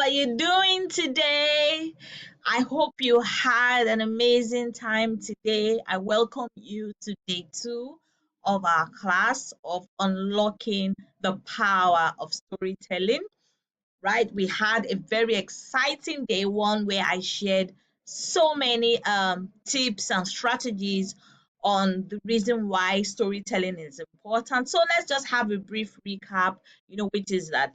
are you doing today? I hope you had an amazing time today. I welcome you to day two of our class of unlocking the power of storytelling, right? We had a very exciting day one where I shared so many tips and strategies on the reason why storytelling is important. So let's just have a brief recap, which is that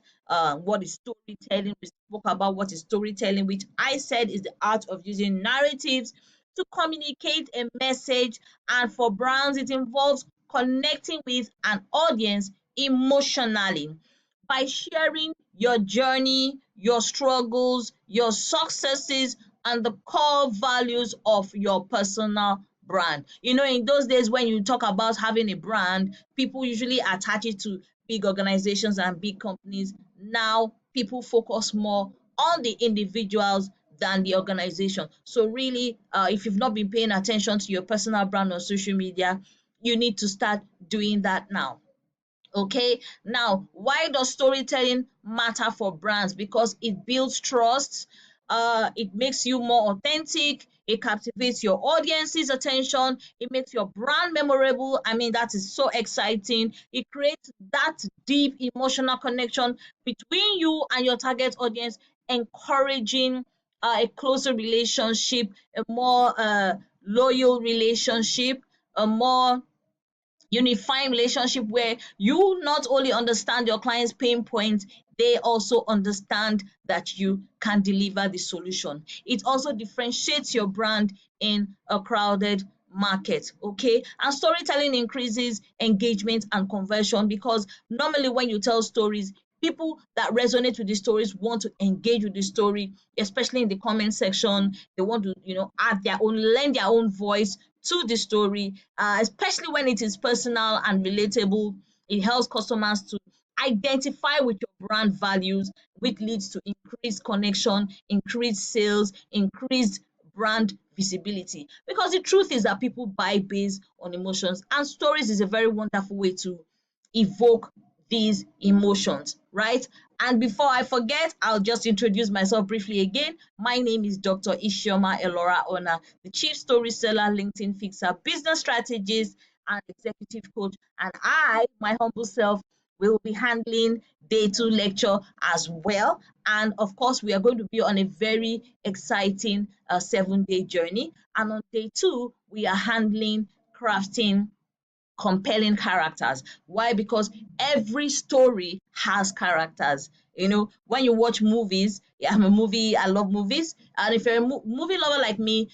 what is storytelling? We spoke about what is storytelling, which I said is the art of using narratives to communicate a message. And for brands, it involves connecting with an audience emotionally by sharing your journey, your struggles, your successes, and the core values of your personal brand. In those days when you talk about having a brand, people usually attach it to big organizations and big companies. Now, people focus more on the individuals than the organization. So, really, if you've not been paying attention to your personal brand on social media, you need to start doing that now. Okay, now why does storytelling matter for brands? Because it builds trust, it makes you more authentic, it captivates your audience's attention, it makes your brand memorable. I mean, that is so exciting. It creates that deep emotional connection between you and your target audience, encouraging a closer relationship, a more loyal relationship, a more unifying relationship where you not only understand your client's pain points, they also understand that you can deliver the solution. It also differentiates your brand in a crowded market. Okay, and storytelling increases engagement and conversion because normally when you tell stories, people that resonate with the stories want to engage with the story, especially in the comment section. They want to, add their own, lend their own voice to the story, especially when it is personal and relatable. It helps customers to identify with your brand values, which leads to increased connection, increased sales, increased brand visibility. Because the truth is that people buy based on emotions, and stories is a very wonderful way to evoke these emotions, right? And before I forget, I'll just introduce myself briefly again. My name is Dr. Ishioma Elora Ona, the Chief Story Seller, LinkedIn Fixer, Business Strategist, and Executive Coach. And I, my humble self, will be handling day two lecture as well. And of course, we are going to be on a very exciting 7-day journey. And on day two, we are handling crafting compelling characters. Why? Because every story has characters. When you watch movies, yeah, I love movies. And if you're a movie lover like me,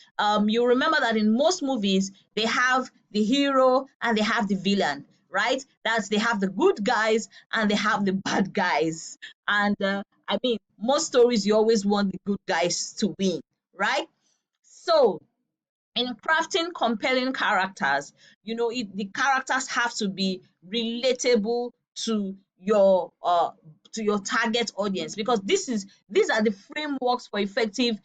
you remember that in most movies, they have the hero and they have the villain, right? They have the good guys and they have the bad guys. And I mean, most stories, you always want the good guys to win, right? So, in crafting compelling characters, the characters have to be relatable to your target audience, because these are the frameworks for effective,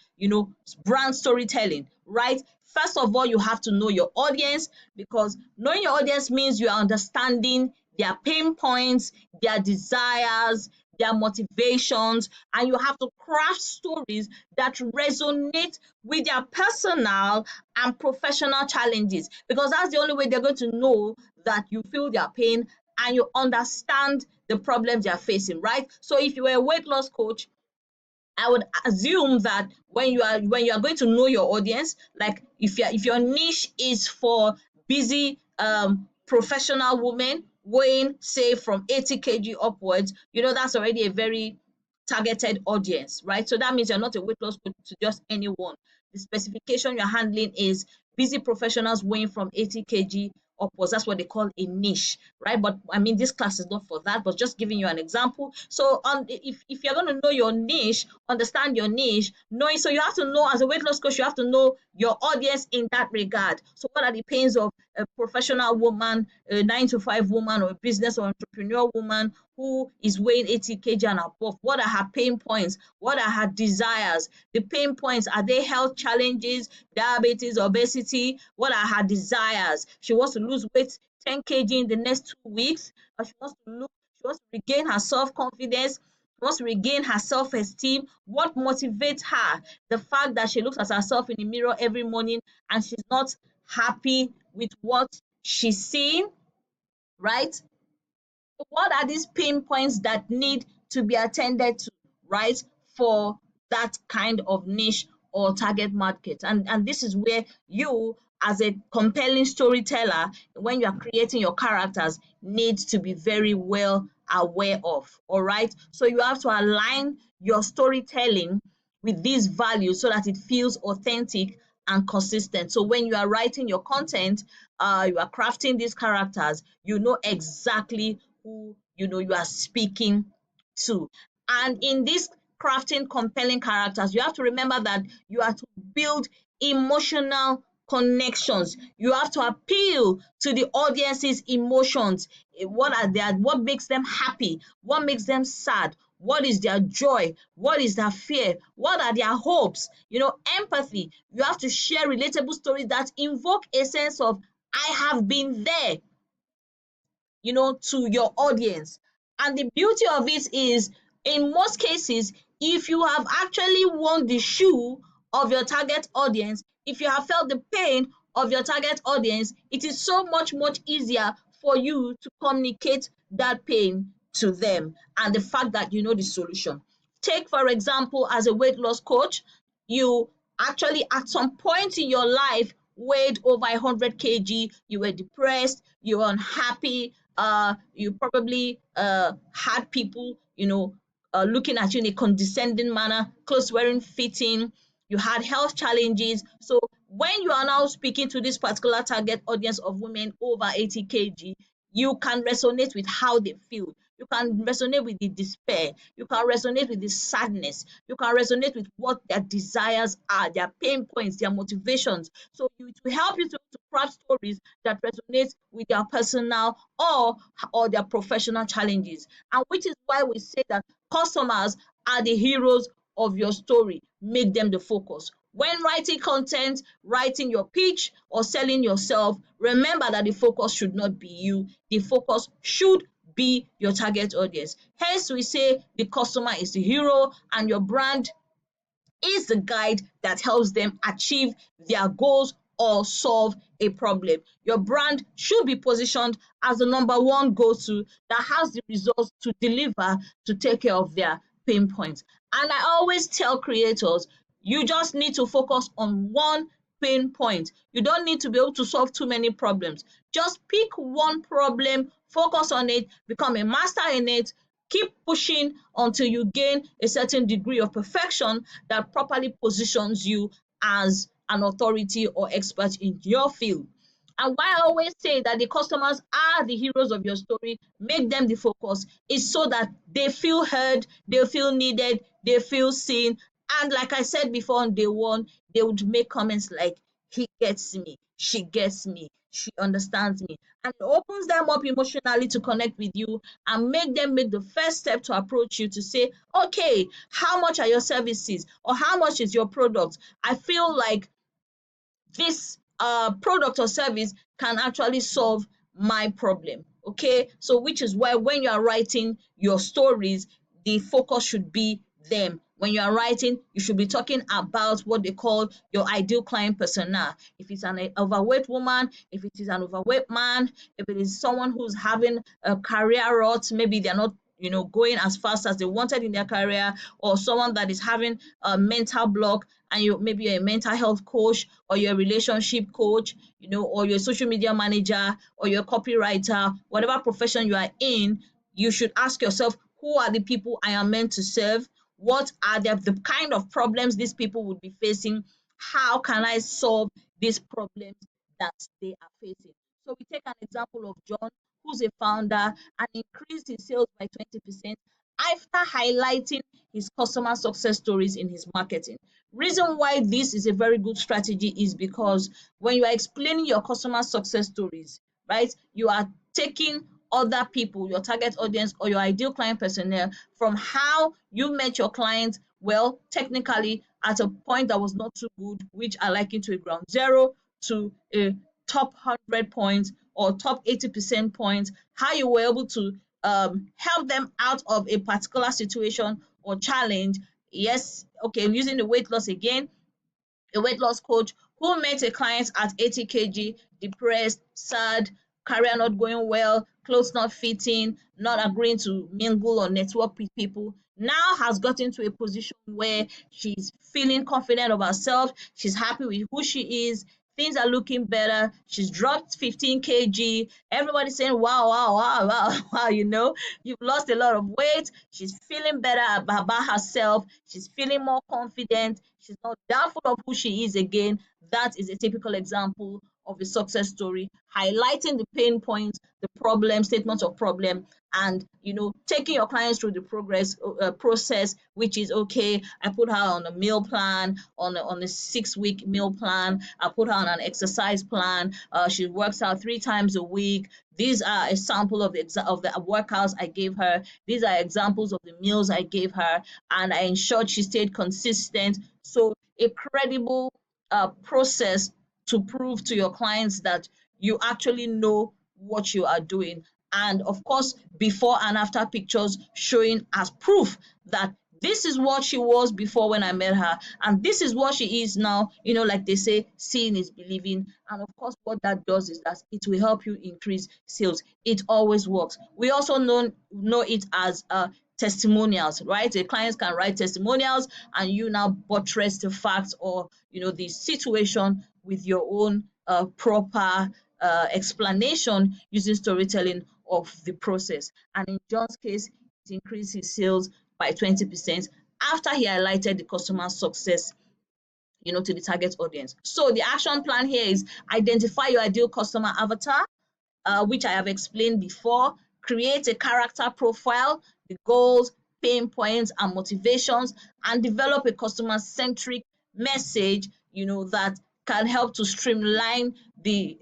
brand storytelling, right? First of all, you have to know your audience, because knowing your audience means you are understanding their pain points, their desires, their motivations, and you have to craft stories that resonate with their personal and professional challenges, because that's the only way they're going to know that you feel their pain and you understand the problems they're facing, right? So if you were a weight loss coach, I would assume that when you are going to know your audience, like if your niche is for busy professional women weighing say from 80 kg upwards, that's already a very targeted audience, right? So that means you're not a weight loss coach to just anyone. The specification you're handling is busy professionals weighing from 80 kg upwards. That's what they call a niche, right? But I mean, this class is not for that, but just giving you an example. So if you're going to know your niche, understand your niche, knowing, so you have to know, as a weight loss coach, you have to know your audience in that regard. So what are the pains of a professional woman, a 9 to 5 woman, or a business or entrepreneur woman who is weighing 80 kg and above? What are her pain points? What are her desires? The pain points, are they health challenges, diabetes, obesity? What are her desires? She wants to lose weight 10 kg in the next 2 weeks, or she wants to regain her self-confidence. wants to regain her self-esteem. What motivates her? The fact that she looks at herself in the mirror every morning and she's not happy with what she's seeing, right? What are these pain points that need to be attended to, right, for that kind of niche or target market? And this is where you, as a compelling storyteller, when you are creating your characters, need to be very well aware of. All right, so you have to align your storytelling with these values so that it feels authentic and consistent. So when you are writing your content, you are crafting these characters, you know exactly who you are speaking to. And in this crafting compelling characters, you have to remember that you are to build emotional connections. You have to appeal to the audience's emotions. What are their, what makes them happy? What makes them sad? What is their joy? What is their fear? What are their hopes? Empathy. You have to share relatable stories that invoke a sense of I have been there, to your audience. And the beauty of it is, in most cases, if you have actually worn the shoe of your target audience, if you have felt the pain of your target audience, it is so much easier for you to communicate that pain to them and the fact that you know the solution. Take, for example, as a weight loss coach, you actually at some point in your life weighed over 100 kg, you were depressed, you were unhappy, you probably had people, looking at you in a condescending manner, clothes wearing fitting, you had health challenges. So when you are now speaking to this particular target audience of women over 80 kg, you can resonate with how they feel. You can resonate with the despair. You can resonate with the sadness. You can resonate with what their desires are, their pain points, their motivations. So it will help you to craft stories that resonate with their personal or their professional challenges. And which is why we say that customers are the heroes of your story. Make them the focus. When writing content, writing your pitch, or selling yourself, remember that the focus should not be you. The focus should be your target audience. Hence, we say the customer is the hero and your brand is the guide that helps them achieve their goals or solve a problem. Your brand should be positioned as the number one go-to that has the results to deliver to take care of their pain points. And I always tell creators, you just need to focus on one pain point. You don't need to be able to solve too many problems. Just pick one problem, focus on it, become a master in it, keep pushing until you gain a certain degree of perfection that properly positions you as an authority or expert in your field. And why I always say that the customers are the heroes of your story, make them the focus, is so that they feel heard, they feel needed, they feel seen. And like I said before on day one, they would make comments like, he gets me, she gets me, she understands me. And it opens them up emotionally to connect with you and make them make the first step to approach you to say, okay, how much are your services? Or how much is your product? I feel like this product or service can actually solve my problem. Okay, so which is why when you are writing your stories, the focus should be them. When you are writing, you should be talking about what they call your ideal client persona. If it's an overweight woman, if it is an overweight man, if it is someone who's having a career rut, maybe they're not going as fast as they wanted in their career, or someone that is having a mental block, and maybe you're a mental health coach, or you're a relationship coach, or you're a social media manager, or you're a copywriter, whatever profession you are in, you should ask yourself, who are the people I am meant to serve? What are the kind of problems these people would be facing? How can I solve these problems that they are facing? So we take an example of John, who's a founder and increased his sales by 20% after highlighting his customer success stories in his marketing. Reason why this is a very good strategy is because when you are explaining your customer success stories, right, you are taking other people, your target audience or your ideal client personnel, from how you met your client, well, technically at a point that was not too good, which I liken to a ground zero, to a top 100 points or top 80% points, how you were able to help them out of a particular situation or challenge. Yes, okay, using the weight loss again, a weight loss coach who met a client at 80 kg, depressed, sad, career not going well, clothes not fitting, not agreeing to mingle or network with people, now has gotten to a position where she's feeling confident of herself, she's happy with who she is, things are looking better, she's dropped 15 kg, everybody's saying, wow, wow, wow, wow, wow, you've lost a lot of weight, she's feeling better about herself, she's feeling more confident, she's not doubtful of who she is again. That is a typical example of a success story, highlighting the pain points, the problem, statements of problem, and taking your clients through the process, which is okay. I put her on a meal plan, on a 6-week meal plan. I put her on an exercise plan. She works out 3 times a week. These are a sample of the workouts I gave her. These are examples of the meals I gave her, and I ensured she stayed consistent. So a credible process to prove to your clients that you actually know what you are doing. And of course, before and after pictures showing as proof that this is what she was before when I met her, and this is what she is now. Like they say, seeing is believing. And of course, what that does is that it will help you increase sales. It always works. We also know it as testimonials, right? The clients can write testimonials, and you now buttress the facts or the situation with your own proper explanation using storytelling of the process. And in John's case, it increased his sales by 20% after he highlighted the customer success to the target audience. So the action plan here is identify your ideal customer avatar, which I have explained before. Create a character profile, the goals, pain points, and motivations, and develop a customer-centric message, that can help to streamline the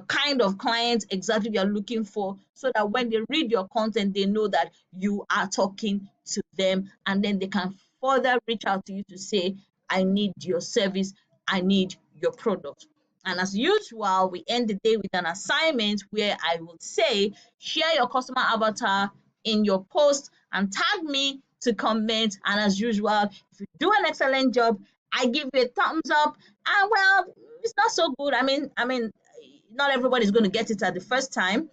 kind of client exactly you're looking for, so that when they read your content, they know that you are talking to them, and then they can further reach out to you to say, I need your service, I need your product. And as usual, we end the day with an assignment where I would say, share your customer avatar in your post and tag me to comment. And as usual, if you do an excellent job, I give you a thumbs up. And well, it's not so good. I mean, not everybody's going to get it at the first time.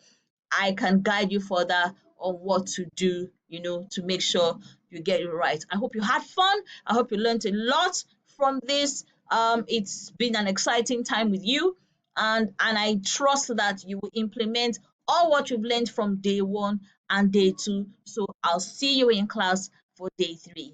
I can guide you further on what to do, to make sure you get it right. I hope you had fun. I hope you learned a lot from this. It's been an exciting time with you, and I trust that you will implement all what you've learned from day 1 and day 2. So I'll see you in class for day 3.